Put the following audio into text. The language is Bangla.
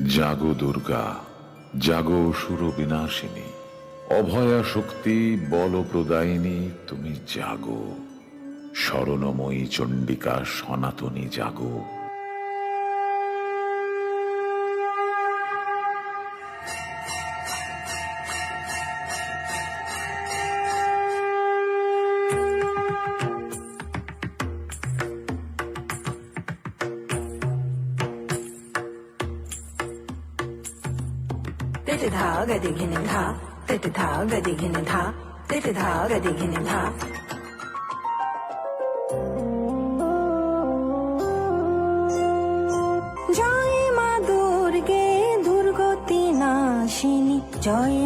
জাগো দুর্গা, জাগো অসুর বিনাশিনী, অভয়া শক্তি বল প্রদায়িনী, তুমি জাগো। শরণময়ী চণ্ডিকা সনাতনী জাগো। धा गदि घिन धा तिट धा गदि घिन धा तिट धा गदि घिन धा जय मा दुर्गे दुर्गति नाशिनी जय